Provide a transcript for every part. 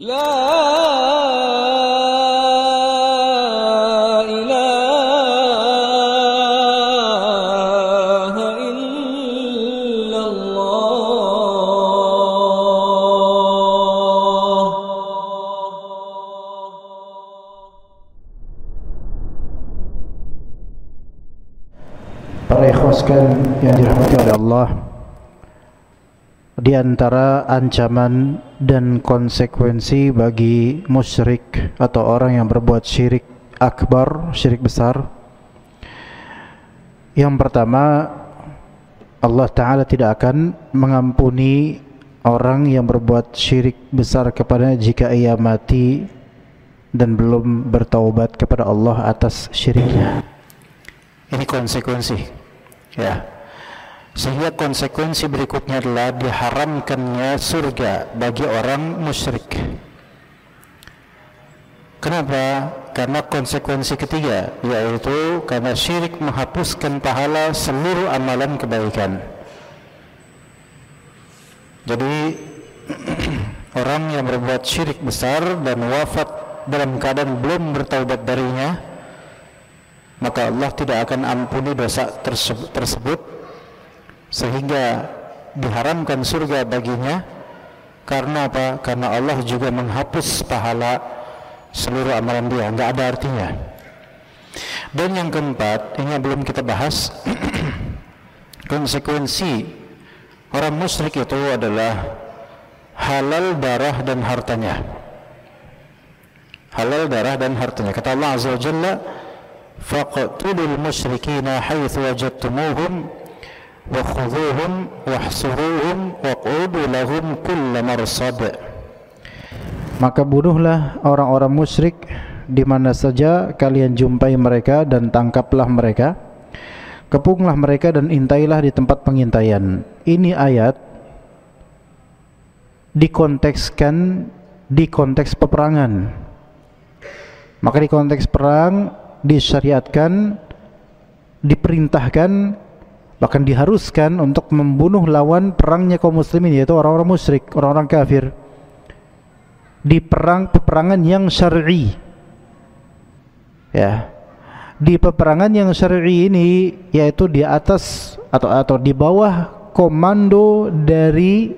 لا إله إلا الله. Para ikhwan sekalian yang dirahmati oleh Allah, di antara ancaman dan konsekuensi bagi musyrik atau orang yang berbuat syirik akbar, syirik besar, yang pertama, Allah Ta'ala tidak akan mengampuni orang yang berbuat syirik besar kepadanya jika ia mati dan belum bertaubat kepada Allah atas syiriknya. Ini konsekuensi, ya. Sehingga konsekuensi berikutnya adalah diharamkannya surga bagi orang musyrik. Kenapa? Karena konsekuensi ketiga, yaitu karena syirik menghapuskan pahala seluruh amalan kebaikan. Jadi orang yang berbuat syirik besar dan wafat dalam keadaan belum bertaubat darinya, maka Allah tidak akan ampuni dosa tersebut, sehingga diharamkan surga baginya. Karena apa? Karena Allah juga menghapus pahala seluruh amalan dia, nggak ada artinya. Dan yang keempat, ini yang belum kita bahas, konsekuensi orang musyrik itu adalah halal darah dan hartanya. Halal darah dan hartanya. Kata Allah Azza wa Jalla, faqtulul musyrikina haitsu wajadtumuhum wa khudhuhum wahsuruhum waqudu lahum kull marsad. Maka bunuhlah orang-orang musyrik di mana saja kalian jumpai mereka dan tangkaplah mereka, kepunglah mereka dan intailah di tempat pengintaian. Ini ayat dikontekskan di konteks peperangan. Maka di konteks perang disyariatkan, diperintahkan, bahkan diharuskan untuk membunuh lawan perangnya kaum muslimin, yaitu orang-orang musyrik, orang-orang kafir, di peperangan yang syar'i. Ya, di peperangan yang syar'i ini, yaitu di atas atau di bawah komando dari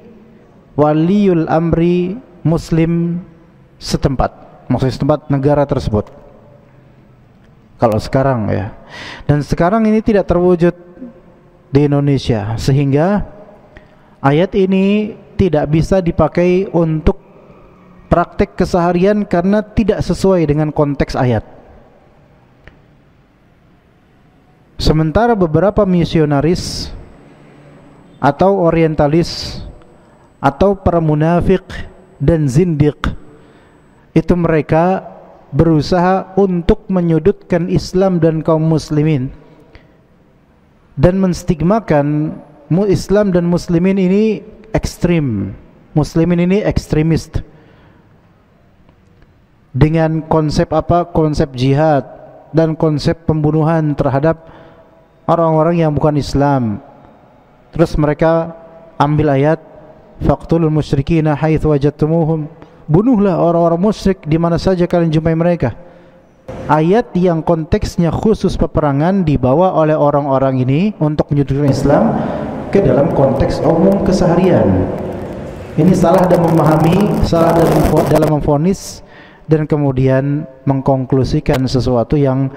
waliul amri muslim setempat, maksudnya setempat negara tersebut. Kalau sekarang, ya, dan sekarang ini tidak terwujud di Indonesia, sehingga ayat ini tidak bisa dipakai untuk praktek keseharian karena tidak sesuai dengan konteks ayat. Sementara beberapa misionaris atau orientalis atau para munafik dan zindiq itu mereka berusaha untuk menyudutkan Islam dan kaum muslimin dan menstigmakan Islam dan muslimin ini ekstrim, muslimin ini ekstremis, dengan konsep apa? Konsep jihad dan konsep pembunuhan terhadap orang-orang yang bukan Islam. Terus mereka ambil ayat faqtulul musyrikina haitsu wajadtumuhum, bunuhlah orang-orang musyrik di mana saja kalian jumpai mereka. Ayat yang konteksnya khusus peperangan dibawa oleh orang-orang ini untuk menyudutkan Islam ke dalam konteks umum keseharian. Ini salah dalam memahami, salah dalam memvonis, dan kemudian mengkonklusikan sesuatu yang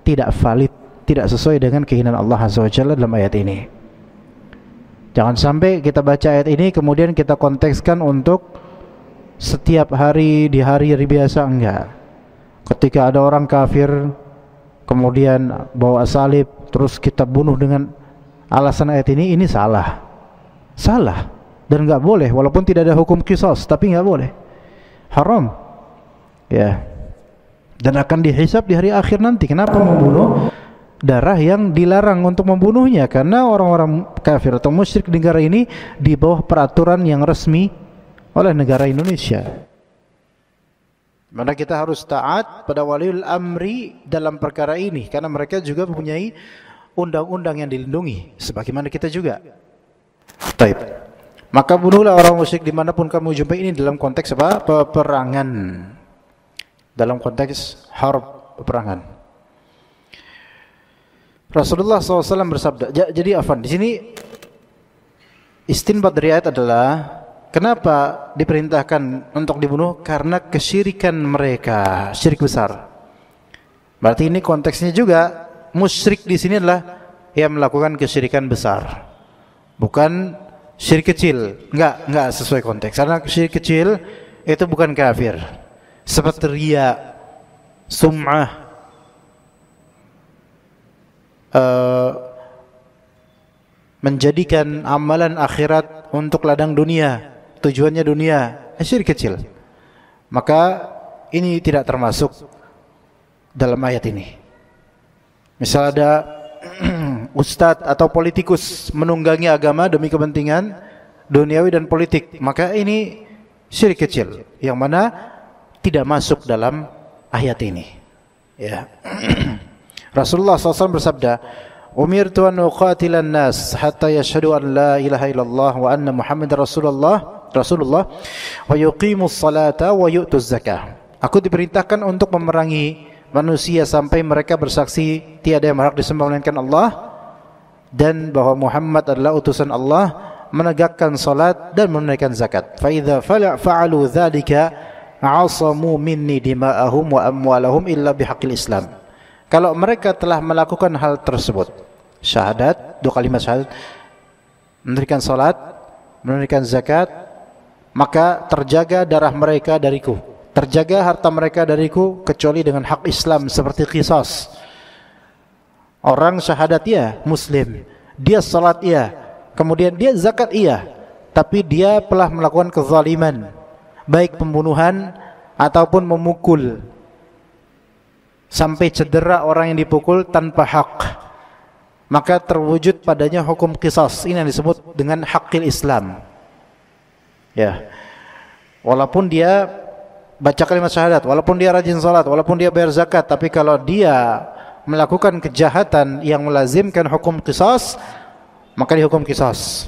tidak valid, tidak sesuai dengan keinginan Allah Azza wa Jalla dalam ayat ini. Jangan sampai kita baca ayat ini kemudian kita kontekskan untuk setiap hari, di hari-hari biasa, enggak. Ketika ada orang kafir kemudian bawa salib terus kita bunuh dengan alasan ayat ini salah. Salah dan enggak boleh, walaupun tidak ada hukum qisas, tapi enggak boleh. Haram. Ya. Dan akan dihisab di hari akhir nanti. Kenapa membunuh darah yang dilarang untuk membunuhnya? Karena orang-orang kafir atau musyrik di negara ini di bawah peraturan yang resmi oleh negara Indonesia. Mana kita harus taat pada waliul amri dalam perkara ini, karena mereka juga mempunyai undang-undang yang dilindungi sebagaimana kita juga. Baik. Maka bunuhlah orang musyrik dimanapun kamu jumpai. Ini dalam konteks apa? Peperangan. Dalam konteks harb, peperangan. Rasulullah SAW bersabda. Jadi Afan, di sini istinbat dari ayat adalah kenapa diperintahkan untuk dibunuh? Karena kesyirikan mereka, syirik besar. Berarti ini konteksnya juga musyrik di sini adalah yang melakukan kesyirikan besar, bukan syirik kecil. Enggak sesuai konteks. Karena syirik kecil itu bukan kafir. Seperti riya, sum'ah, menjadikan amalan akhirat untuk ladang dunia, tujuannya dunia, syirik kecil. Maka ini tidak termasuk dalam ayat ini. Misal ada ustadz atau politikus menunggangi agama demi kepentingan duniawi dan politik, maka ini syirik kecil yang mana tidak masuk dalam ayat ini. Ya. Rasulullah SAW bersabda, "Umirtu an uqatilan nas hatta yashhadu an la ilaha illallah wa anna Muhammadar Rasulullah wa yuqimus salata wa yu'tuz zakah." Aku diperintahkan untuk memerangi manusia sampai mereka bersaksi tiada yang berhak disembah melainkan Allah dan bahwa Muhammad adalah utusan Allah, menegakkan salat dan menunaikan zakat. Fa idza fa'alu dzalika 'asamu minni dima'ahum wa amwalahum illa bihaqqil Islam. Kalau mereka telah melakukan hal tersebut, syahadat, dua kalimat syahadat, mendirikan salat, menunaikan zakat, maka terjaga darah mereka dariku, terjaga harta mereka dariku, kecuali dengan hak Islam seperti qisas. Orang syahadat iya, muslim, dia salat iya, kemudian dia zakat iya, tapi dia telah melakukan kezaliman, baik pembunuhan ataupun memukul sampai cedera orang yang dipukul tanpa hak, maka terwujud padanya hukum qisas. Ini yang disebut dengan hakil Islam. Ya, walaupun dia baca kalimat syahadat, walaupun dia rajin salat, walaupun dia bayar zakat, tapi kalau dia melakukan kejahatan yang melazimkan hukum qisas, maka dihukum qisas.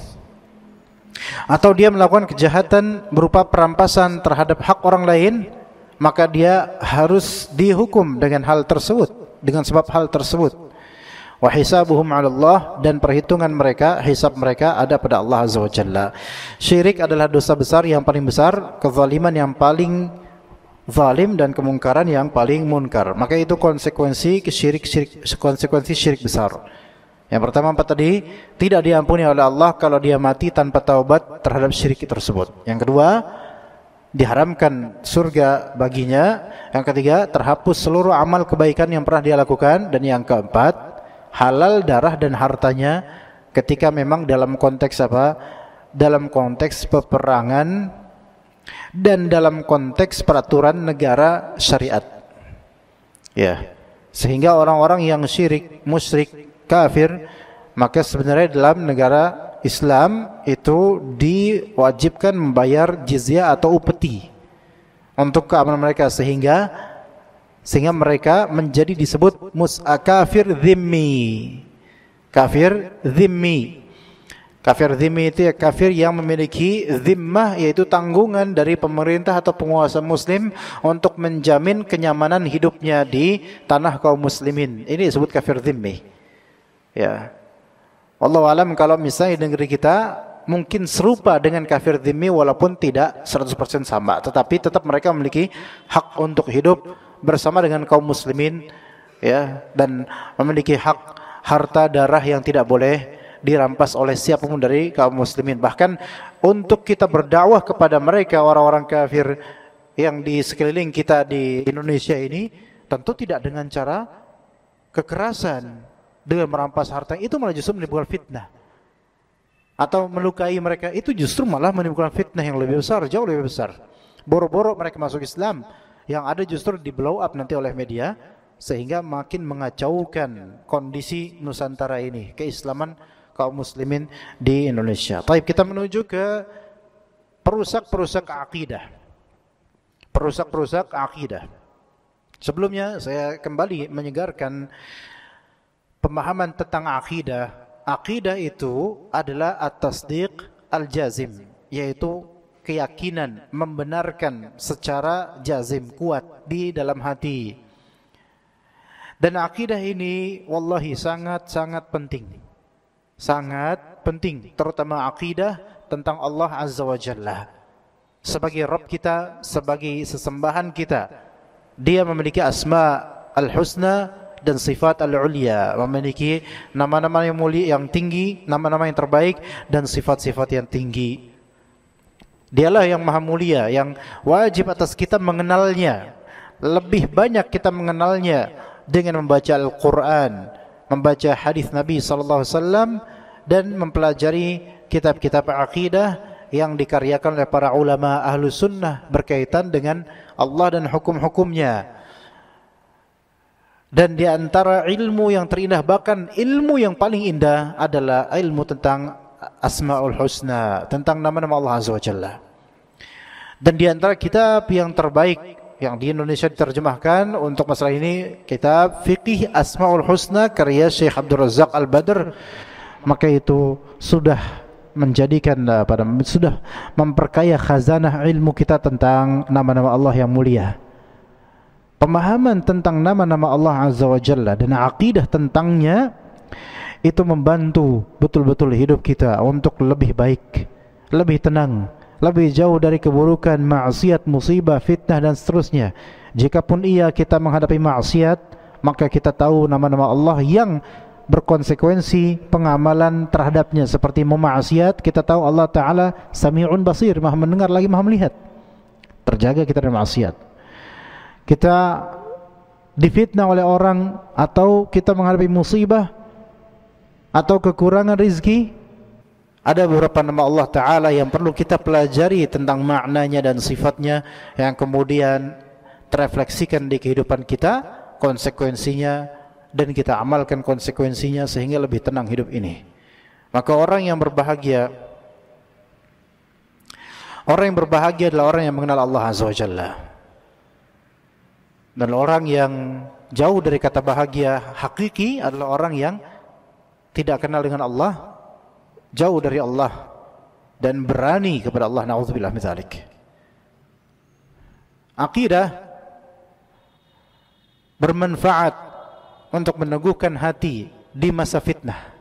Atau dia melakukan kejahatan berupa perampasan terhadap hak orang lain, maka dia harus dihukum dengan hal tersebut, dengan sebab hal tersebut. Wa hisabuhum 'ala Allah, dan perhitungan mereka, hisab mereka ada pada Allah Azza wa Jalla. Syirik adalah dosa besar yang paling besar, kezaliman yang paling zalim, dan kemungkaran yang paling munkar. Maka itu konsekuensi syirik besar. Yang pertama empat tadi, tidak diampuni oleh Allah kalau dia mati tanpa taubat terhadap syirik tersebut. Yang kedua, diharamkan surga baginya. Yang ketiga, terhapus seluruh amal kebaikan yang pernah dia lakukan. Dan yang keempat, halal darah dan hartanya ketika memang dalam konteks apa? Dalam konteks peperangan dan dalam konteks peraturan negara syariat. Ya. Sehingga orang-orang yang syirik, musyrik, kafir, maka sebenarnya dalam negara Islam itu diwajibkan membayar jizyah atau upeti untuk keamanan mereka, sehingga mereka menjadi disebut kafir dhimmi. Kafir dhimmi. Kafir dhimmi itu ya kafir yang memiliki zimmah, yaitu tanggungan dari pemerintah atau penguasa muslim untuk menjamin kenyamanan hidupnya di tanah kaum muslimin. Ini disebut kafir dhimmi. Ya. Wallahu alam, kalau misalnya di negeri kita mungkin serupa dengan kafir dhimmi walaupun tidak 100% sama, tetapi tetap mereka memiliki hak untuk hidup bersama dengan kaum muslimin, ya, dan memiliki hak harta darah yang tidak boleh dirampas oleh siapapun dari kaum muslimin. Bahkan untuk kita berdakwah kepada mereka, orang-orang kafir yang di sekeliling kita di Indonesia ini, tentu tidak dengan cara kekerasan, dengan merampas harta, itu malah justru menimbulkan fitnah. Atau melukai mereka, itu justru malah menimbulkan fitnah yang lebih besar, jauh lebih besar. Boro-boro mereka masuk Islam, yang ada justru di blow up nanti oleh media, sehingga makin mengacaukan kondisi Nusantara ini, keislaman kaum muslimin di Indonesia. Baik, kita menuju ke perusak-perusak akidah. Perusak-perusak akidah. Sebelumnya saya kembali menyegarkan pemahaman tentang akidah. Akidah itu adalah at-tasdiq al-jazim. yaitu keyakinan, membenarkan secara jazim, kuat di dalam hati. Dan akidah ini wallahi sangat-sangat penting. Sangat penting, terutama akidah tentang Allah Azza wa Jalla. Sebagai Rabb kita, sebagai sesembahan kita. Dia memiliki asma al-husna dan sifat al-ulya, memiliki nama-nama yang mulia, yang tinggi, nama-nama yang terbaik dan sifat-sifat yang tinggi. Dialah yang maha mulia, yang wajib atas kita mengenalnya. Lebih banyak kita mengenalnya dengan membaca Al-Quran, membaca hadis Nabi SAW, dan mempelajari kitab-kitab akidah yang dikaryakan oleh para ulama ahlu sunnah berkaitan dengan Allah dan hukum-hukumnya. Dan di antara ilmu yang terindah, bahkan ilmu yang paling indah adalah ilmu tentang Asmaul Husna, tentang nama-nama Allah Azza wa Jalla. Dan di antara kitab yang terbaik yang di Indonesia diterjemahkan untuk masalah ini, kitab Fiqih Asmaul Husna karya Syekh Abdul Razak Al-Badr, maka itu sudah menjadikan sudah memperkaya khazanah ilmu kita tentang nama-nama Allah yang mulia. Pemahaman tentang nama-nama Allah Azza wa Jalla dan aqidah tentangnya itu membantu betul-betul hidup kita untuk lebih baik, lebih tenang, lebih jauh dari keburukan, maksiat, musibah, fitnah dan seterusnya. Jikapun kita menghadapi maksiat, maka kita tahu nama-nama Allah yang berkonsekuensi pengamalan terhadapnya. Seperti memaksiat, kita tahu Allah Ta'ala Sami'un Basir, maha mendengar lagi maha melihat. Terjaga kita dari maksiat. Kita difitnah oleh orang, atau kita menghadapi musibah atau kekurangan rizki, ada beberapa nama Allah Ta'ala yang perlu kita pelajari tentang maknanya dan sifatnya, yang kemudian terefleksikan di kehidupan kita, konsekuensinya, dan kita amalkan konsekuensinya sehingga lebih tenang hidup ini. Maka orang yang berbahagia adalah orang yang mengenal Allah Azza wa Jalla. Dan orang yang jauh dari kata bahagia hakiki adalah orang yang tidak kenal dengan Allah, jauh dari Allah, dan berani kepada Allah. Na'udzubillah min dzalik. Akidah bermanfaat untuk meneguhkan hati di masa fitnah.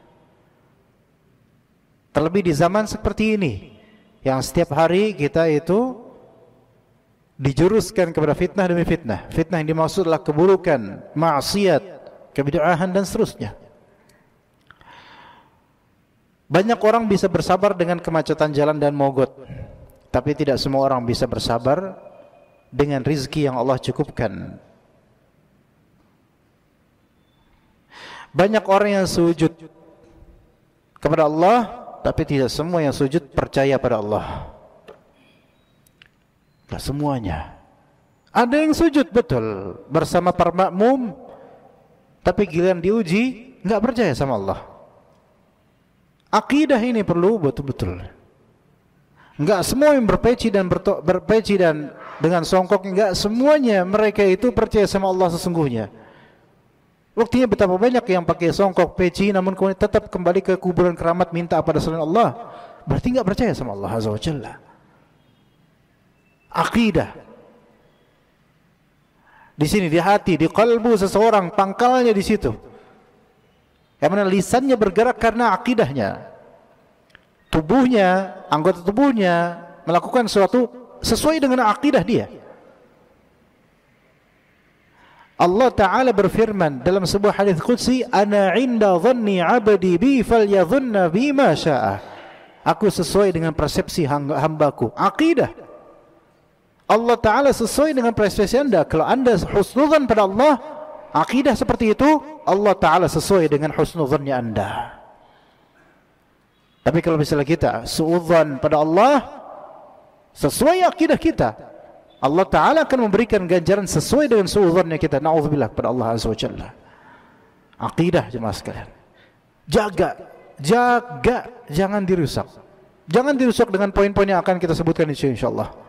Terlebih di zaman seperti ini, yang setiap hari kita itu dijuruskan kepada fitnah demi fitnah. Fitnah yang dimaksud adalah keburukan, maksiat, kebid'ahan dan seterusnya. Banyak orang bisa bersabar dengan kemacetan jalan dan mogot, tapi tidak semua orang bisa bersabar dengan rizki yang Allah cukupkan. Banyak orang yang sujud kepada Allah, tapi tidak semua yang sujud percaya pada Allah. Tidak semuanya. Ada yang sujud betul bersama para makmum, tapi giliran diuji nggak percaya sama Allah. Akidah ini perlu betul-betul. Enggak semua yang berpeci dan dengan songkok, enggak semuanya mereka itu percaya sama Allah sesungguhnya. Buktinya betapa banyak yang pakai songkok, peci, namun kemudian tetap kembali ke kuburan keramat minta pada selain Allah. Berarti enggak percaya sama Allah Azza wa Jalla. Akidah di sini, di hati, di kalbu seseorang, pangkalnya di situ. Yang mana lisannya bergerak karena akidahnya, tubuhnya, anggota tubuhnya melakukan sesuatu sesuai dengan akidah dia. Allah Ta'ala berfirman dalam sebuah hadis qudsi, ana inda dhanni abdi bi falyadhunna bima sya'a. Aku sesuai dengan persepsi hambaku. Akidah. Allah Ta'ala sesuai dengan persepsi anda. Kalau anda husnudzan pada Allah, akidah seperti itu, Allah Ta'ala sesuai dengan husnudzannya anda. Tapi kalau misalnya kita suudzan pada Allah sesuai akidah kita, Allah Ta'ala akan memberikan ganjaran sesuai dengan suudzannya kita. Na'udzubillah kepada Allah Azza wa Jalla. Akidah jemaah sekalian, jaga, jangan dirusak. Jangan dirusak dengan poin-poin yang akan kita sebutkan insyaallah.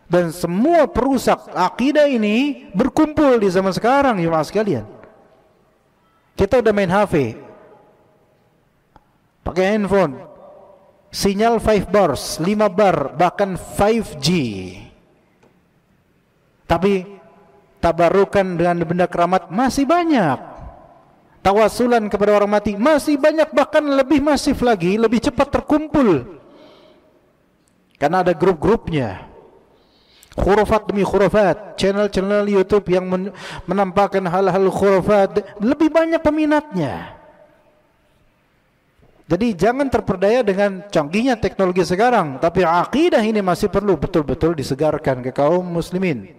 Dan semua perusak akidah ini berkumpul di zaman sekarang jemaah sekalian. Kita udah main HP, pakai handphone, sinyal 5 bars, 5 bar, bahkan 5G. Tapi tabarukan dengan benda keramat masih banyak. Tawasulan kepada orang mati masih banyak, bahkan lebih masif lagi, lebih cepat terkumpul. Karena ada grup-grupnya. Khurafat demi khurafat, channel-channel YouTube yang menampakkan hal-hal khurafat, lebih banyak peminatnya. Jadi jangan terperdaya dengan canggihnya teknologi sekarang, tapi akidah ini masih perlu betul-betul disegarkan ke kaum muslimin.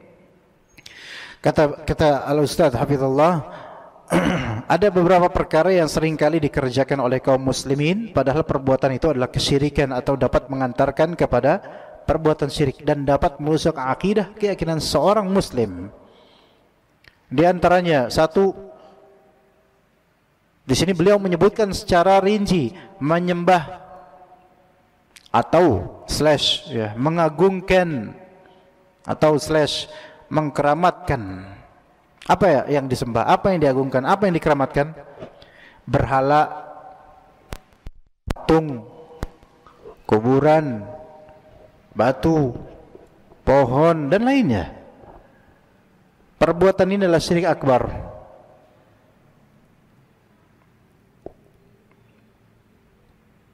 Kata Al-Ustaz Hafizullah, ada beberapa perkara yang seringkali dikerjakan oleh kaum muslimin, padahal perbuatan itu adalah kesyirikan atau dapat mengantarkan kepada perbuatan syirik dan dapat merusak akidah keyakinan seorang muslim. Di antaranya satu, di sini beliau menyebutkan secara rinci, menyembah atau mengagungkan atau mengkeramatkan. Apa ya yang disembah? Apa yang diagungkan? Apa yang dikeramatkan? Berhala, patung, kuburan, batu, pohon, dan lainnya. Perbuatan ini adalah syirik akbar.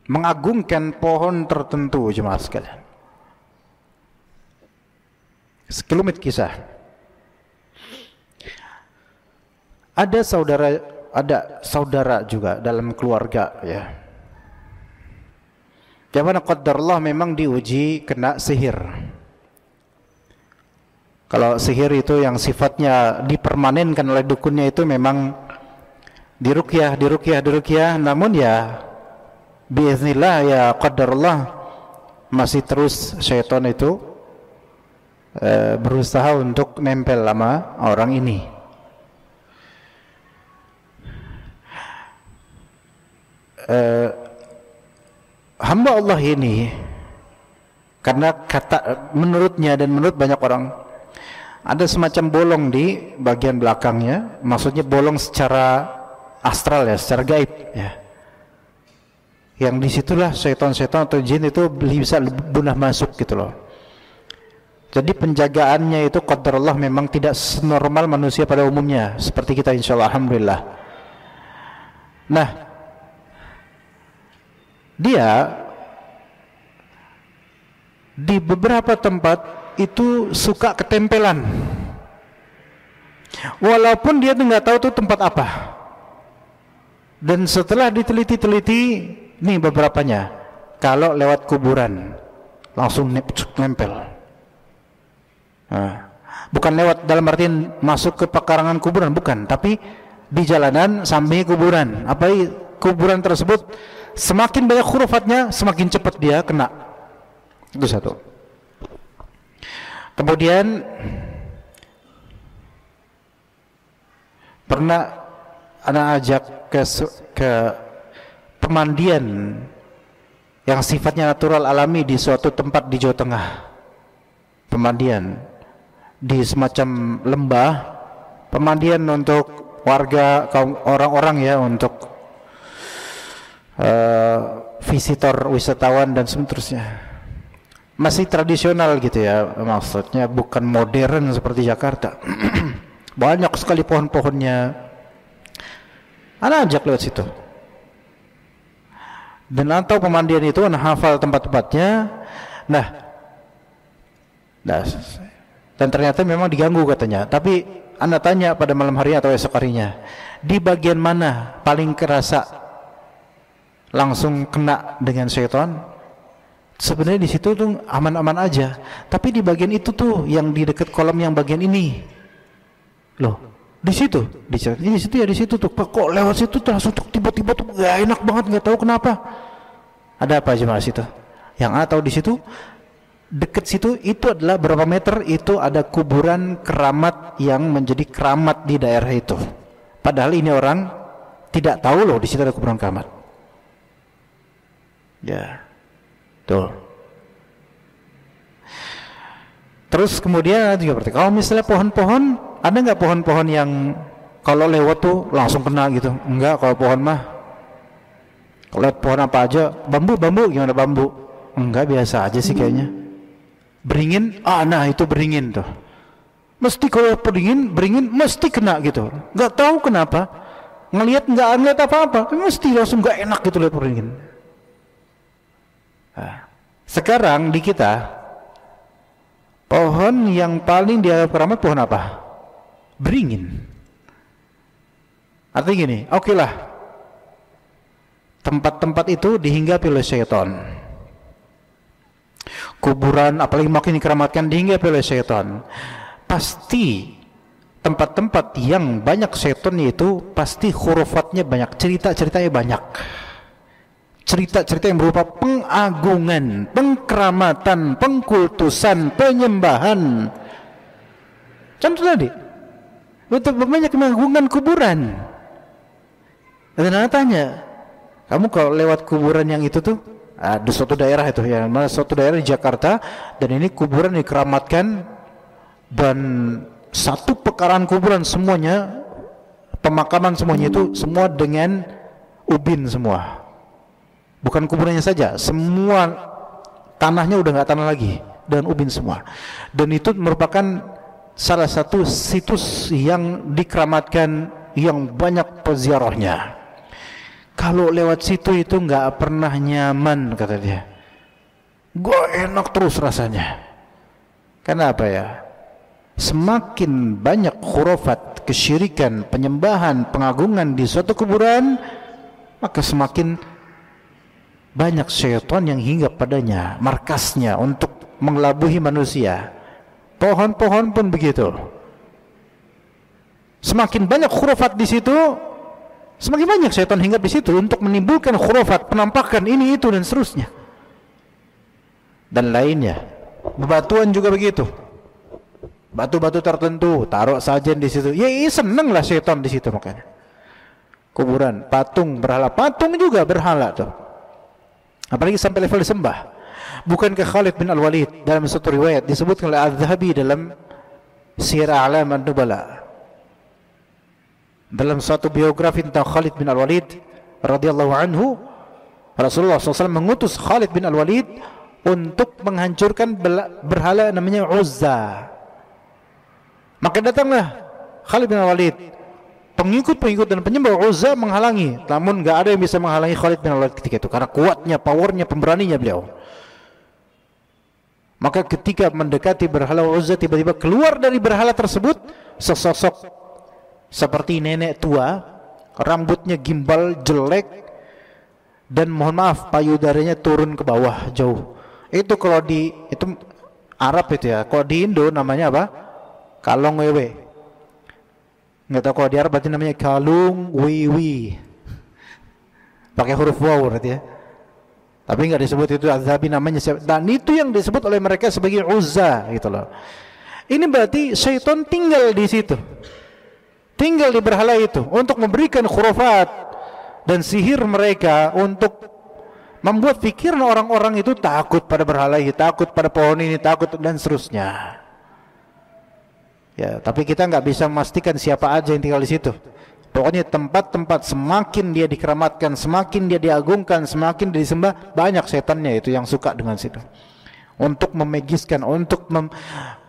Mengagungkan pohon tertentu, jemaah sekalian. Sekelumit kisah. Ada saudara juga dalam keluarga, ya. Yang mana qadarullah memang diuji kena sihir. Kalau sihir itu yang sifatnya dipermanenkan oleh dukunnya itu memang diruqyah, namun ya biiznillah ya qadarullah masih terus syaitan itu berusaha untuk nempel sama orang ini. Hamba Allah ini, karena menurutnya dan menurut banyak orang, ada semacam bolong di bagian belakangnya, maksudnya bolong secara astral ya, secara gaib ya, yang disitulah syaitan-syaitan atau jin itu bisa bunah masuk gitu loh. Jadi penjagaannya itu qadarullah memang tidak senormal manusia pada umumnya, seperti kita insyaallah, alhamdulillah. Nah, dia di beberapa tempat itu suka ketempelan, walaupun dia tuh nggak tahu tuh tempat apa. Dan setelah diteliti-teliti, nih beberapanya, kalau lewat kuburan langsung nempel. Nah, bukan lewat dalam artian masuk ke pekarangan kuburan, bukan, tapi di jalanan samping kuburan. Apalagi kuburan tersebut semakin banyak hurufatnya, semakin cepat dia kena. Itu satu. Kemudian pernah anak ajak ke pemandian yang sifatnya natural alami di suatu tempat di Jawa Tengah. Pemandian di semacam lembah, pemandian untuk warga, kaum orang-orang ya, untuk visitor, wisatawan dan seterusnya. Masih tradisional gitu ya, maksudnya bukan modern seperti Jakarta. Banyak sekali pohon-pohonnya. Anak ajak lewat situ. Dan atau pemandian itu anak hafal tempat-tempatnya. Nah, dan ternyata memang diganggu katanya. Tapi anak tanya pada malam hari atau esok harinya, di bagian mana paling kerasa langsung kena dengan syaitan? Sebenarnya di situ tuh aman-aman aja, tapi di bagian itu tuh yang di dekat kolam yang bagian ini, loh, di situ, di situ ya, di situ tuh, kok lewat situ tuh langsung tiba-tiba tuh gak enak banget, nggak tahu kenapa. Ada apa aja mas itu? Yang A tahu di situ, dekat situ itu adalah berapa meter itu ada kuburan keramat yang menjadi keramat di daerah itu. Padahal ini orang tidak tahu loh di situ ada kuburan keramat. Ya. Tuh. Terus kemudian juga berarti kalau misalnya pohon-pohon, ada nggak pohon-pohon yang kalau lewat tuh langsung kena gitu? Enggak, kalau pohon mah Kalau lihat pohon apa aja, bambu gimana bambu? Enggak, biasa aja sih kayaknya. Beringin, nah itu beringin tuh. Mesti kalau beringin mesti kena gitu. Enggak tahu kenapa. Nggak ngeliat apa-apa, mesti langsung enggak enak gitu lihat beringin. Nah, sekarang di kita, pohon yang paling dianggap keramat pohon apa? Beringin. Artinya gini, oke lah, tempat-tempat itu dihinggapi oleh syaitan. Kuburan, apalagi makin dikeramatkan, dihinggapi oleh syaitan. Pasti tempat-tempat yang banyak syaitannya itu pasti hurufatnya banyak, cerita-ceritanya banyak. Cerita-cerita yang berupa pengagungan, pengkeramatan, pengkultusan, penyembahan. Contoh tadi, betul banyak pengagungan kuburan. Dan anak tanya, kamu kalau lewat kuburan yang itu tuh, di suatu daerah itu, ya, mana suatu daerah di Jakarta, dan ini kuburan dikeramatkan, dan satu pekarangan kuburan semuanya, pemakaman semuanya itu semua dengan ubin semua. Bukan kuburannya saja, semua tanahnya udah nggak tanah lagi, dan ubin semua. Dan itu merupakan salah satu situs yang dikeramatkan yang banyak peziarahnya. Kalau lewat situ itu nggak pernah nyaman, kata dia. Gak enak terus rasanya. Kenapa ya? Semakin banyak khurafat, kesyirikan, penyembahan, pengagungan di suatu kuburan, maka semakin banyak syaitan yang hinggap padanya, markasnya untuk mengelabuhi manusia. Pohon-pohon pun begitu. Semakin banyak khurafat di situ, semakin banyak syaitan hinggap di situ untuk menimbulkan khurafat, penampakan ini itu dan seterusnya. Dan lainnya. Bebatuan juga begitu. Batu-batu tertentu taruh sajen di situ. Ya, seneng lah syaitan di situ makanya. Kuburan, patung, berhala, patung juga berhala tuh. Apalagi sampai level disembah. Bukankah Khalid bin Al-Walid dalam satu riwayat disebutkan oleh Al-Zahabi dalam Syiar A'lam An-Nubala, dalam suatu biografi tentang Khalid bin Al-Walid radhiyallahu anhu, Rasulullah SAW mengutus Khalid bin Al-Walid untuk menghancurkan berhala namanya Uzza. Maka datanglah Khalid bin Al-Walid, pengikut-pengikut dan penyembah Uzza menghalangi, namun enggak ada yang bisa menghalangi Khalid bin Al-Walid ketika itu karena kuatnya, powernya, pemberaninya beliau. Maka ketika mendekati berhala Uzza, tiba-tiba keluar dari berhala tersebut sesosok seperti nenek tua, rambutnya gimbal, jelek, dan mohon maaf payudaranya turun ke bawah jauh. Itu kalau di itu Arab itu ya. Kalau di Indo namanya apa? Kalong wewe. Nggak tahu kalau di Arab berarti namanya kalung wiwi. Pakai huruf waw berarti ya. Tapi nggak disebut itu Az-Zahabi namanya. Dan itu yang disebut oleh mereka sebagai Uzza gitu loh. Ini berarti syaitan tinggal di situ. Tinggal di berhala itu untuk memberikan khurafat dan sihir mereka, untuk membuat pikiran orang-orang itu takut pada berhala ini, takut pada pohon ini, takut dan seterusnya. Ya, tapi kita nggak bisa memastikan siapa aja yang tinggal di situ. Pokoknya tempat-tempat semakin dia dikeramatkan, semakin dia diagungkan, semakin dia disembah, banyak setannya itu yang suka dengan situ. Untuk memegiskan, untuk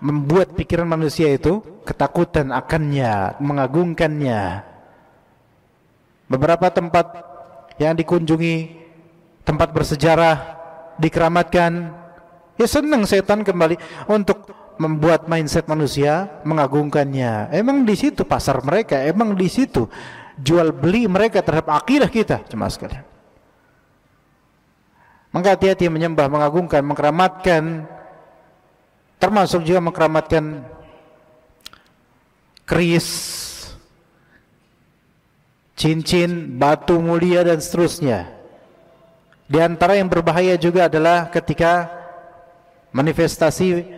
membuat pikiran manusia itu ketakutan akannya, mengagungkannya. Beberapa tempat yang dikunjungi, tempat bersejarah, dikeramatkan, ya senang setan kembali untuk membuat mindset manusia mengagungkannya. Emang di situ pasar mereka, emang di situ jual beli mereka terhadap akidah kita, jemaah sekalian. Maka hati-hati menyembah, mengagungkan, mengkeramatkan, termasuk juga mengkeramatkan keris, cincin, batu mulia dan seterusnya. Di antara yang berbahaya juga adalah ketika manifestasi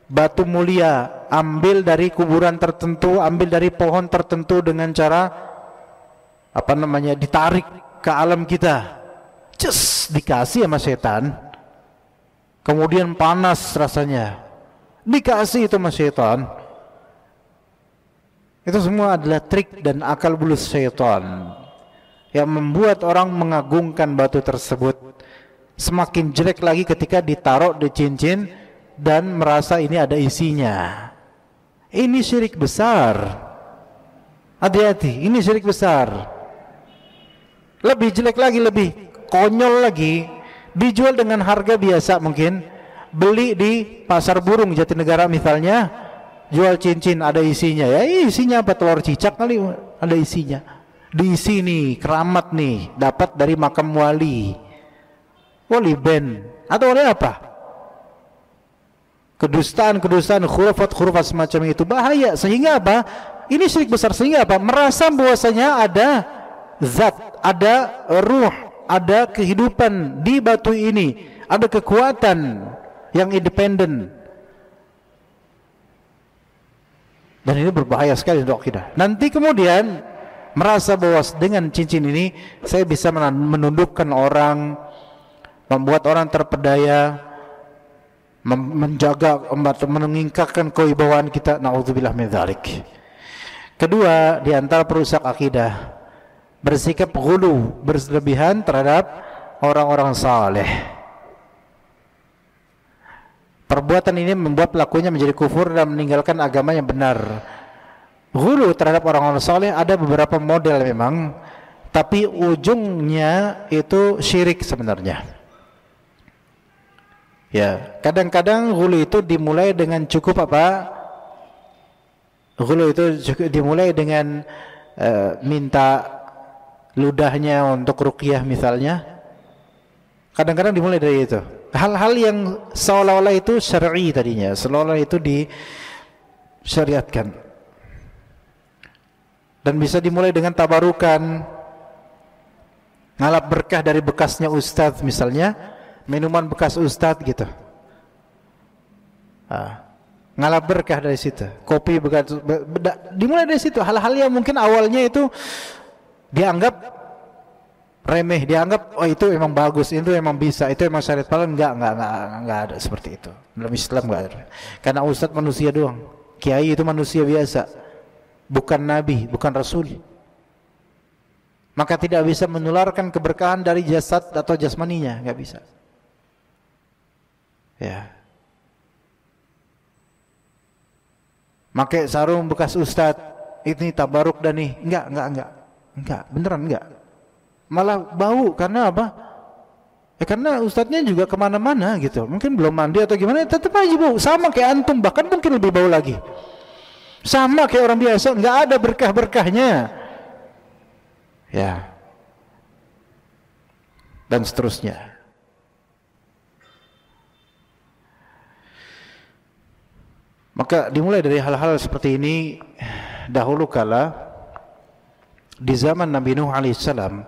batu mulia ambil dari kuburan tertentu, ambil dari pohon tertentu dengan cara ditarik ke alam kita. Dikasih sama setan, kemudian panas rasanya, dikasih itu sama setan. Itu semua adalah trik dan akal bulus setan yang membuat orang mengagungkan batu tersebut. Semakin jelek lagi ketika ditaruh di cincin dan merasa ini ada isinya. Ini syirik besar. Hati-hati, ini syirik besar. Lebih jelek lagi, lebih konyol lagi, dijual dengan harga biasa mungkin. Beli di pasar burung Jatinegara misalnya, jual cincin ada isinya. Ya isinya apa, telur cicak kali ada isinya. Diisi nih, keramat nih, dapat dari makam wali. Wali band atau oleh apa? Kedustaan, khurafat semacam itu bahaya. Sehingga apa? Ini syirik besar. Sehingga apa? Merasa bahwasanya ada zat, ada ruh, ada kehidupan di batu ini, ada kekuatan yang independen. Dan ini berbahaya sekali untuk kita. Nanti kemudian merasa bahwa dengan cincin ini saya bisa menundukkan orang, membuat orang terpedaya, menjaga, meningkatkan kewibawaan kita. Nauzubillah min dzalik. Kedua, di antara perusak akidah, bersikap ghulu, berlebihan terhadap orang-orang saleh. Perbuatan ini membuat pelakunya menjadi kufur dan meninggalkan agama yang benar. Ghulu terhadap orang-orang saleh ada beberapa model memang, tapi ujungnya itu syirik sebenarnya. Ya, kadang-kadang ghulu itu dimulai dengan cukup apa? Ghulu itu dimulai dengan minta ludahnya untuk ruqyah misalnya. Kadang-kadang dimulai dari itu. Hal-hal yang seolah-olah itu syar'i tadinya, seolah-olah itu disyariatkan. Dan bisa dimulai dengan tabarukan, ngalap berkah dari bekasnya ustadz misalnya, minuman bekas ustadz gitu. Ngalap berkah dari situ. Kopi bekas, dimulai dari situ. Hal-hal yang mungkin awalnya itu dianggap remeh, dianggap oh itu emang bagus, itu emang bisa, itu emang syariat. Padahal enggak ada seperti itu. Dalam Islam enggak ada. Karena ustadz manusia doang. Kiai itu manusia biasa. Bukan nabi, bukan rasul. Maka tidak bisa menularkan keberkahan dari jasad atau jasmaninya, enggak bisa. Ya. Pakai sarung bekas ustadz, ini tabaruk dan nih, enggak, beneran enggak. Malah bau, karena apa? Karena ustadznya juga kemana-mana gitu, mungkin belum mandi atau gimana, tetap aja bau, sama kayak antum, bahkan mungkin lebih bau lagi. Sama kayak orang biasa, enggak ada berkah-berkahnya. Ya. Dan seterusnya. Maka dimulai dari hal-hal seperti ini. Dahulu kala di zaman Nabi Nuh alaihissalam,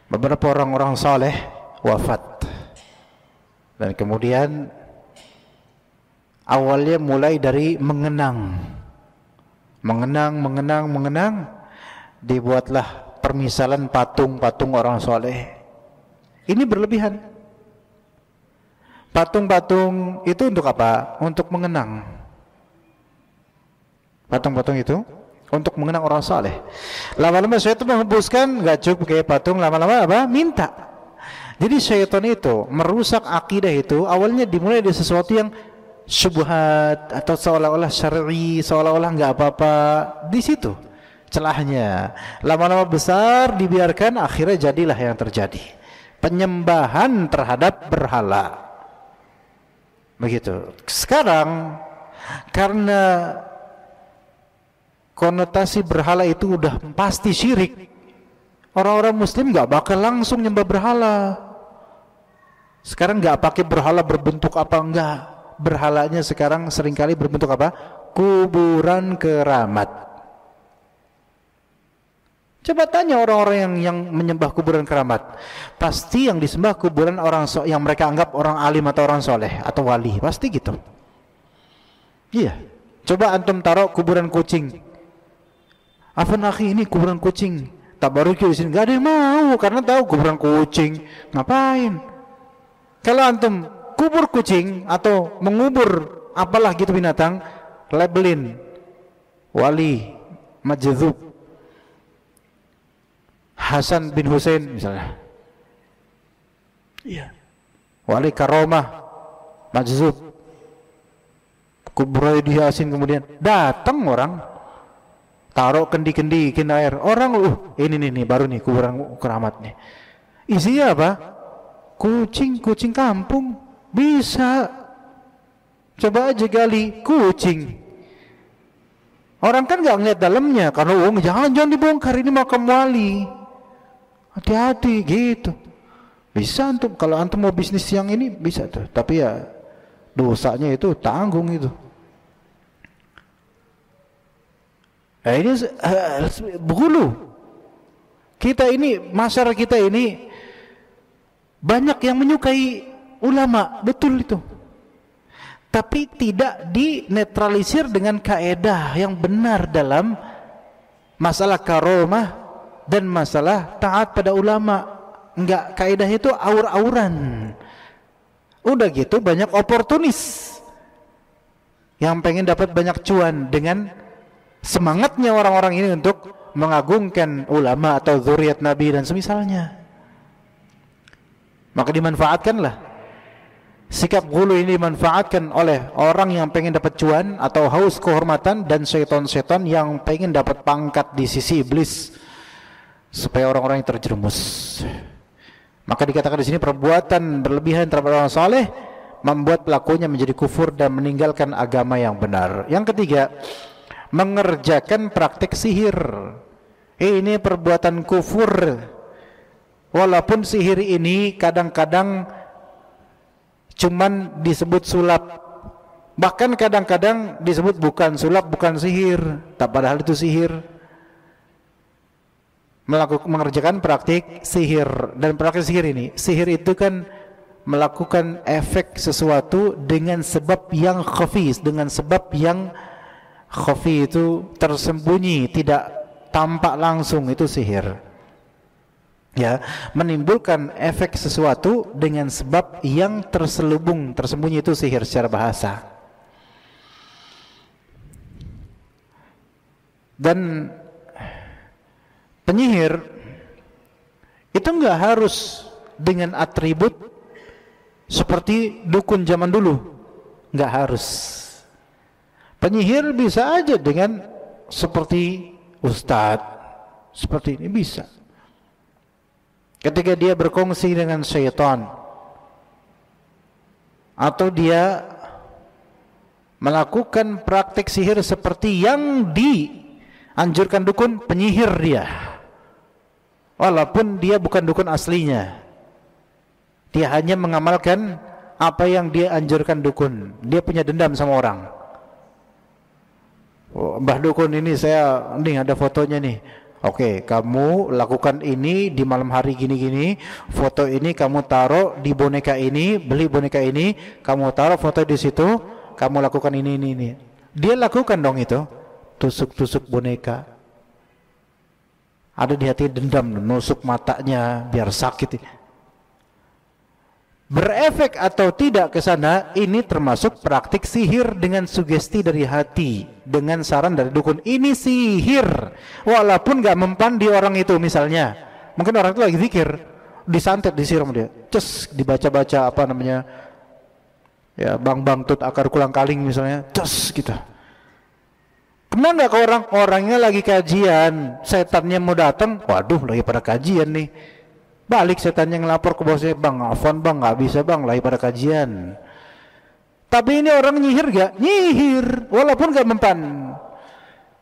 beberapa orang-orang saleh wafat. Dan kemudian awalnya mulai dari mengenang, dibuatlah permisalan patung-patung orang saleh. Ini berlebihan. Patung-patung itu untuk apa? Untuk mengenang. Patung-patung itu untuk mengenang orang saleh. Lama-lama syaitan menghembuskan, enggak cukup kayak patung, lama-lama apa? Minta. Jadi syaitan itu merusak akidah itu awalnya dimulai dari sesuatu yang syubhat atau seolah-olah syar'i, seolah-olah enggak apa-apa. Di situ celahnya. Lama-lama besar dibiarkan, akhirnya jadilah yang terjadi. Penyembahan terhadap berhala. Begitu. Sekarang karena konotasi berhala itu udah pasti syirik, orang-orang muslim gak bakal langsung nyembah berhala. Sekarang gak pakai berhala berbentuk apa, enggak. Berhalanya sekarang seringkali berbentuk apa? Kuburan keramat. Coba tanya orang-orang yang menyembah kuburan keramat, pasti yang disembah kuburan orang yang mereka anggap orang alim atau orang soleh atau wali, pasti gitu. Iya. Coba antum taruh kuburan kucing. Apa nakhi ini kuburan kucing? Tabaruk di sini, enggak ada yang mau karena tahu kuburan kucing. Ngapain? Kalau antum kubur kucing atau mengubur apalah gitu binatang, labelin wali, majdzub. Hasan bin Husain misalnya. Iya. Wali karomah majzub. Kubro di Yasin, kemudian datang orang taruh kendi-kendi kena air. Orang ini nih baru nih kuburan keramat nih. Isinya apa? Kucing kampung. Bisa. Coba aja gali kucing. Orang kan nggak ngeliat dalamnya karena jangan dibongkar, ini makam wali. Hati-hati gitu. Bisa antum, kalau antum mau bisnis yang ini bisa tuh, tapi ya dosanya itu tanggung itu. Nah, ini berhulu. Kita ini, masyarakat kita ini banyak yang menyukai ulama, betul itu. Tapi tidak dinetralisir dengan kaedah yang benar dalam masalah karomah dan masalah taat pada ulama. Enggak, kaedah itu aur-auran. Udah gitu banyak oportunis yang pengen dapat banyak cuan dengan semangatnya orang-orang ini untuk mengagungkan ulama atau zuriat Nabi dan semisalnya. Maka dimanfaatkanlah. Sikap ghulu ini dimanfaatkan oleh orang yang pengen dapat cuan atau haus kehormatan dan syaitan-syaitan yang pengen dapat pangkat di sisi iblis supaya orang-orang yang terjerumus. Maka dikatakan di sini perbuatan berlebihan terhadap orang saleh membuat pelakunya menjadi kufur dan meninggalkan agama yang benar. Yang ketiga, mengerjakan praktik sihir. Ini perbuatan kufur. Walaupun sihir ini kadang-kadang cuman disebut sulap, bahkan kadang-kadang disebut bukan sulap, bukan sihir, tak padahal itu sihir. Mengerjakan praktik sihir. Dan praktik sihir ini, sihir itu kan melakukan efek sesuatu dengan sebab yang khafi, dengan sebab yang khafi itu tersembunyi, tidak tampak langsung, itu sihir. Ya, menimbulkan efek sesuatu dengan sebab yang terselubung, tersembunyi, itu sihir secara bahasa. Dan penyihir itu enggak harus dengan atribut seperti dukun zaman dulu, enggak harus. Penyihir bisa aja dengan seperti ustadz, seperti ini bisa. Ketika dia berkongsi dengan syaitan, atau dia melakukan praktik sihir seperti yang dianjurkan dukun, penyihir dia. Walaupun dia bukan dukun aslinya, dia hanya mengamalkan apa yang dia anjurkan dukun. Dia punya dendam sama orang. Mbah dukun ini, saya nih ada fotonya nih. Oke, kamu lakukan ini di malam hari gini-gini. Foto ini kamu taruh di boneka ini, beli boneka ini, kamu taruh foto di situ, kamu lakukan ini. Dia lakukan dong itu, tusuk-tusuk boneka. Ada di hati dendam, nusuk matanya biar sakit. Berefek atau tidak ke sana, ini termasuk praktik sihir dengan sugesti dari hati, dengan saran dari dukun. Ini sihir, walaupun gak mempan di orang itu. Misalnya, mungkin orang itu lagi zikir, disantet, disiram dia, cus, dibaca-baca apa namanya, ya bang tut akar kulang kaling misalnya, cus gitu. Kena nggak ke orangnya lagi kajian, setannya mau datang, waduh lagi pada kajian nih, balik setannya ngelapor ke bosnya, bang afwan bang, nggak bisa bang, lagi pada kajian. Tapi ini orang nyihir gak? Nyihir, walaupun gak mempan.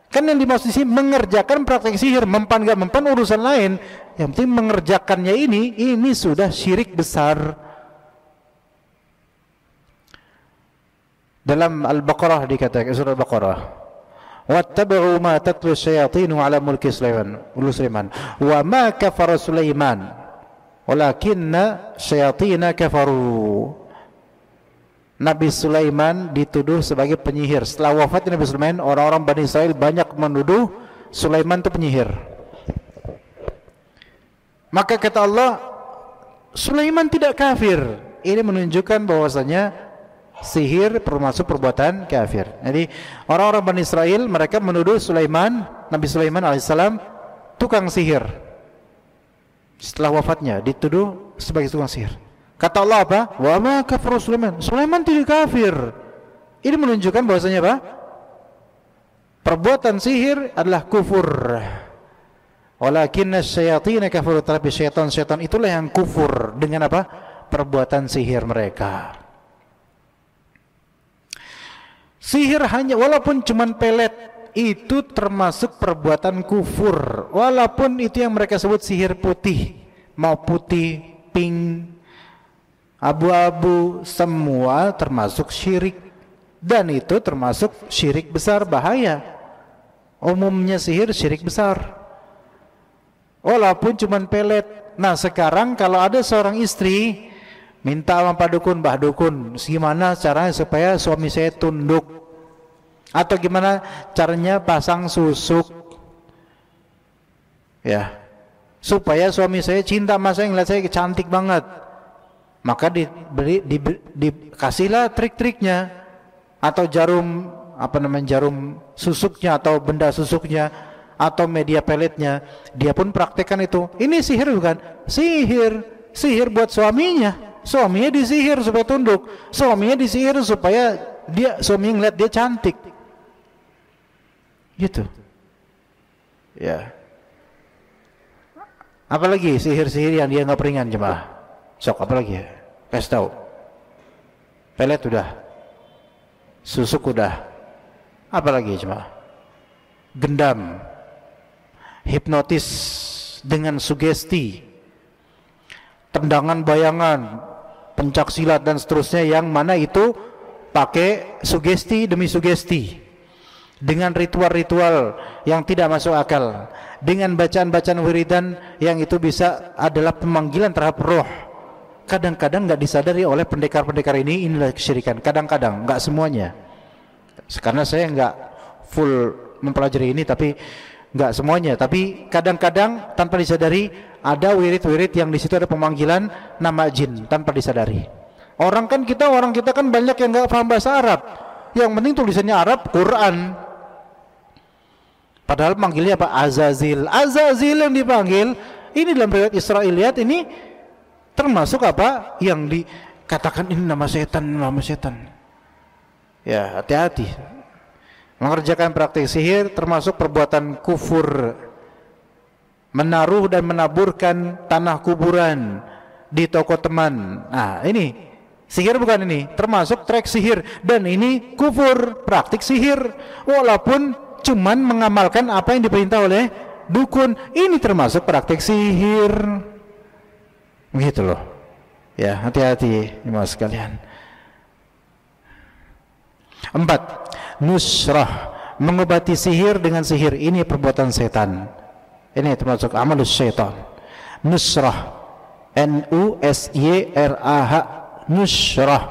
Kan yang dimaksud sih mengerjakan praktek sihir, mempan gak mempan urusan lain. Yang penting mengerjakannya ini sudah syirik besar. Dalam Al-Baqarah dikatakan, surah Al-Baqarah, wattaba'u ma tatlu syayatinu ala mulki Sulaiman wa ma kafara Sulaiman walakinna syayatina kafaru. Nabi Sulaiman dituduh sebagai penyihir. Setelah wafat Nabi Sulaiman, orang-orang Bani Israel banyak menuduh Sulaiman itu penyihir. Maka kata Allah, Sulaiman tidak kafir. Ini menunjukkan bahwasanya sihir termasuk perbuatan kafir. Jadi orang-orang Bani Israel mereka menuduh Sulaiman, Nabi Sulaiman alaihissalam, tukang sihir. setelah wafatnya dituduh sebagai tukang sihir. Kata Allah apa? Wa ma kafara Sulaiman. Sulaiman tidak kafir. Ini menunjukkan bahwasanya apa? Perbuatan sihir adalah kufur. Walakinna syayatin kafaru, tapi syaitan itulah yang kufur dengan apa? Perbuatan sihir mereka. Sihir hanya walaupun cuman pelet itu termasuk perbuatan kufur. Walaupun itu yang mereka sebut sihir putih, mau putih, pink, abu-abu, semua termasuk syirik. Dan itu termasuk syirik besar, bahaya. Umumnya sihir syirik besar. Walaupun cuman pelet. Nah sekarang kalau ada seorang istri minta sama Pak Dukun, Mbah Dukun, gimana caranya supaya suami saya tunduk? Atau gimana caranya pasang susuk? Ya, supaya suami saya cinta sama saya, ngeliat saya cantik banget. Maka dikasihlah trik-triknya. Atau jarum, jarum susuknya, atau benda susuknya, atau media peletnya. Dia pun praktekkan itu. Ini sihir bukan? Sihir buat suaminya. Suaminya disihir supaya tunduk. Suaminya disihir supaya suaminya ngeliat dia cantik. Gitu. Ya. Apalagi sihir-sihir yang dia nggak peringan jemaah. Sok apalagi ya? Kasih tahu. Pelet udah. Susuk udah. Apalagi jemaah? Gendam. Hipnotis dengan sugesti. Tendangan bayangan, pencak silat dan seterusnya, yang mana itu pakai sugesti demi sugesti. Dengan ritual-ritual yang tidak masuk akal, dengan bacaan-bacaan wiridan yang itu bisa adalah pemanggilan terhadap roh. Kadang-kadang nggak disadari oleh pendekar-pendekar ini, inilah kesyirikan. Kadang-kadang, nggak semuanya. Karena saya nggak full mempelajari ini, tapi nggak semuanya. Tapi kadang-kadang tanpa disadari ada wirid-wirid yang di situ ada pemanggilan nama jin tanpa disadari. Orang kita kan banyak yang nggak paham bahasa Arab. Yang penting tulisannya Arab, Quran. Padahal manggilnya apa? Azazil. Azazil yang dipanggil ini dalam riwayat Israiliyat ini termasuk apa? Yang dikatakan ini nama setan, nama setan. Ya, hati-hati. Mengerjakan praktik sihir termasuk perbuatan kufur. Menaruh dan menaburkan tanah kuburan di toko teman. Nah, ini sihir bukan ini? Termasuk trik sihir, dan ini kufur, praktik sihir. Walaupun cuman mengamalkan apa yang diperintah oleh dukun, ini termasuk praktik sihir. Begitu loh. Ya, hati-hati jemaah sekalian. 4. Nusrah, mengobati sihir dengan sihir. Ini perbuatan setan. Ini termasuk amalus syaitan. Nusrah, N-U-S-Y-R-A-H, nusrah,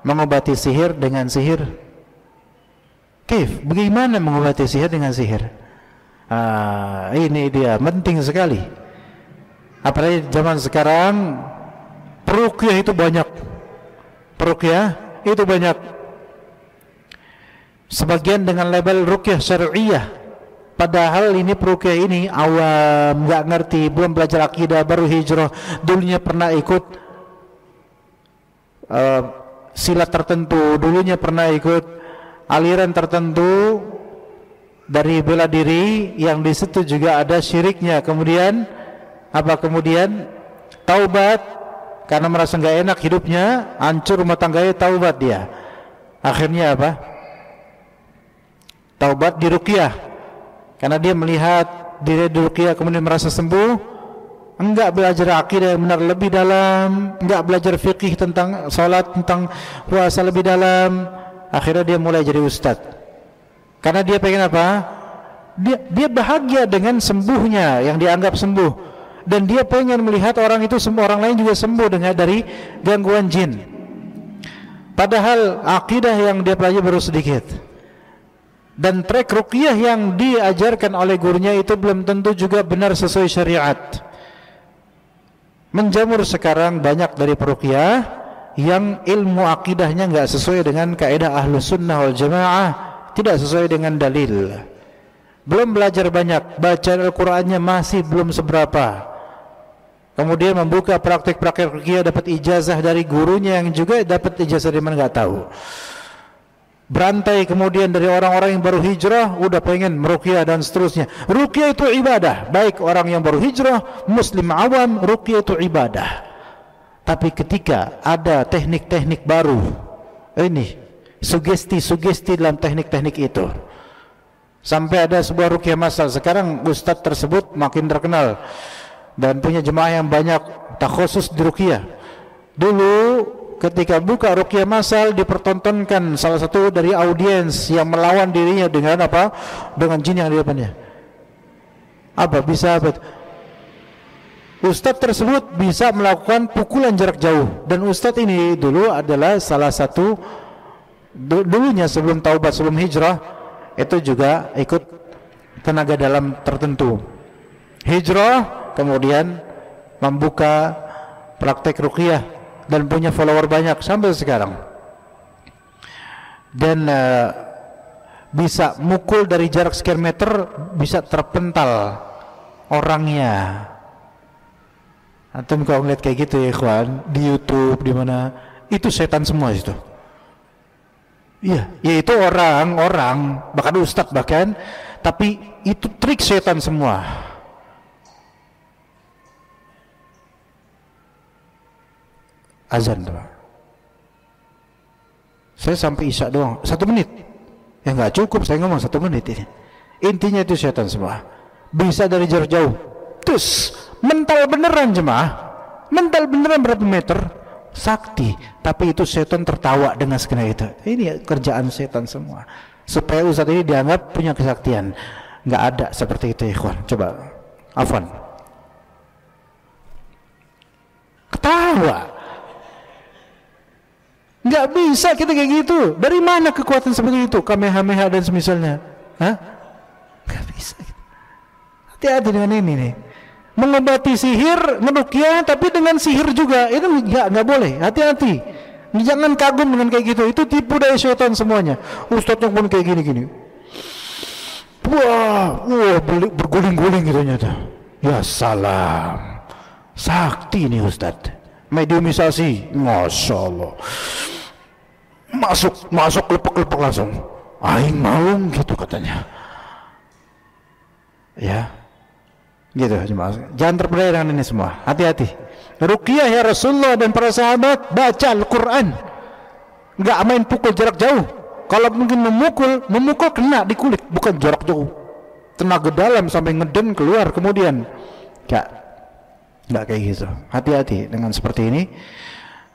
mengobati sihir dengan sihir. Bagaimana mengobati sihir dengan sihir? Ini dia, penting sekali. Apalagi zaman sekarang, peruqyah itu banyak. Peruqyah itu banyak. Sebagian dengan label ruqyah syar'iyah. Padahal ini peruqyah ini awam, nggak ngerti, belum belajar akidah, baru hijrah. Dulunya pernah ikut silat tertentu, dulunya pernah ikut aliran tertentu dari bela diri, yang di situ juga ada syiriknya. Kemudian apa? Kemudian taubat karena merasa nggak enak hidupnya, hancur rumah tangganya, taubat dia. Akhirnya apa? Taubat di ruqyah. Karena dia melihat diri di ruqyah kemudian merasa sembuh, enggak belajar akidah yang benar lebih dalam, enggak belajar fikih tentang salat, tentang puasa lebih dalam. Akhirnya dia mulai jadi ustadz. Karena dia pengen apa? Dia bahagia dengan sembuhnya, yang dianggap sembuh, dan dia pengen melihat orang itu sembuh, orang lain juga sembuh dari gangguan jin. Padahal akidah yang dia pelajari baru sedikit. Dan trik ruqyah yang diajarkan oleh gurunya itu belum tentu juga benar sesuai syariat. Menjamur sekarang banyak dari peruqyah yang ilmu akidahnya nggak sesuai dengan kaidah Ahlus Sunnah wal Jamaah, tidak sesuai dengan dalil. Belum belajar banyak, baca Al-Qur'annya masih belum seberapa. kemudian membuka praktek-praktek ruqyah, dapat ijazah dari gurunya yang juga dapat ijazah dari mana nggak tahu. Berantai kemudian dari orang-orang yang baru hijrah, udah pengen meruqyah dan seterusnya. Ruqyah itu ibadah, baik orang yang baru hijrah, muslim awam, ruqyah itu ibadah. Tapi ketika ada teknik-teknik baru, ini sugesti-sugesti dalam teknik-teknik itu, sampai ada sebuah ruqyah massal. Sekarang ustadz tersebut makin terkenal dan punya jemaah yang banyak, tak khusus di ruqyah. Dulu ketika buka ruqyah massal, dipertontonkan salah satu dari audiens yang melawan dirinya dengan apa? Dengan jin yang di depannya. Apa bisa apa? Ustadz tersebut bisa melakukan pukulan jarak jauh, dan ustadz ini dulu adalah salah satu dulunya sebelum taubat, sebelum hijrah, itu juga ikut tenaga dalam tertentu. Hijrah kemudian membuka praktek ruqyah dan punya follower banyak sampai sekarang, dan bisa mukul dari jarak sekian meter, bisa terpental orangnya. Antum kalau ngeliat kayak gitu ya ikhwan, di YouTube di mana, itu setan semua itu. Iya, yaitu orang-orang, bahkan ustadz bahkan, tapi itu trik setan semua. Azan tuh. Saya sampai isya doang 1 menit. Ya nggak cukup saya ngomong 1 menit ini. Intinya itu setan semua. Bisa dari jarak jauh. Terus mental beneran jemaah. Mental beneran berapa meter? Sakti. Tapi itu setan tertawa dengan skenario itu. Ini kerjaan setan semua. Supaya ustadz ini dianggap punya kesaktian. Nggak ada seperti itu ikhwan. Coba. Afwan. Ketawa. Nggak bisa kita kayak gitu. Dari mana kekuatan seperti itu? Kamehameha dan semisalnya. Hah? Nggak bisa. Hati-hati dengan ini nih. Mengobati sihir, meruqyah, tapi dengan sihir juga. Itu nggak boleh. Hati-hati. Jangan kagum dengan kayak gitu. Itu tipu daya syaitan semuanya. Ustadznya pun kayak gini-gini. Wah, berguling-guling gitu nyata. Ya salam. Sakti ini ustadz. Mediumisasi. Masya Allah. Masuk lepek-lepek langsung. Aing maung gitu katanya. Ya. Gitu jemaah. Jangan terpedaya dengan ini semua. Hati-hati. Ruqyah ya Rasulullah dan para sahabat, baca Al-Quran. Nggak main pukul jarak jauh. Kalau mungkin memukul kena di kulit, bukan jarak jauh. Tenaga dalam sampai ngeden keluar kemudian. Nggak kayak gitu. Hati-hati dengan seperti ini.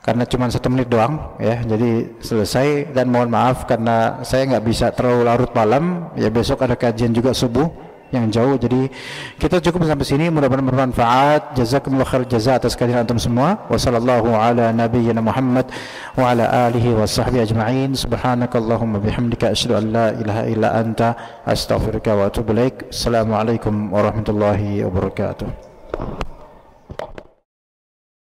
Karena cuma 1 menit doang ya, jadi selesai. Dan mohon maaf karena saya nggak bisa terlalu larut malam ya, besok ada kajian juga subuh yang jauh, jadi kita cukup sampai sini. Mudah-mudahan bermanfaat. Jazakumullah khair jazaa atas kehadiran antum semua. Wassallallahu ala nabiyyina Muhammad wa ala alihi wa sahbihi ajma'in. Subhanakallahumma bihamdika asyhadu an la ilaha illa anta astaghfiruka wa atubu ilaik. Assalamualaikum warahmatullahi wabarakatuh.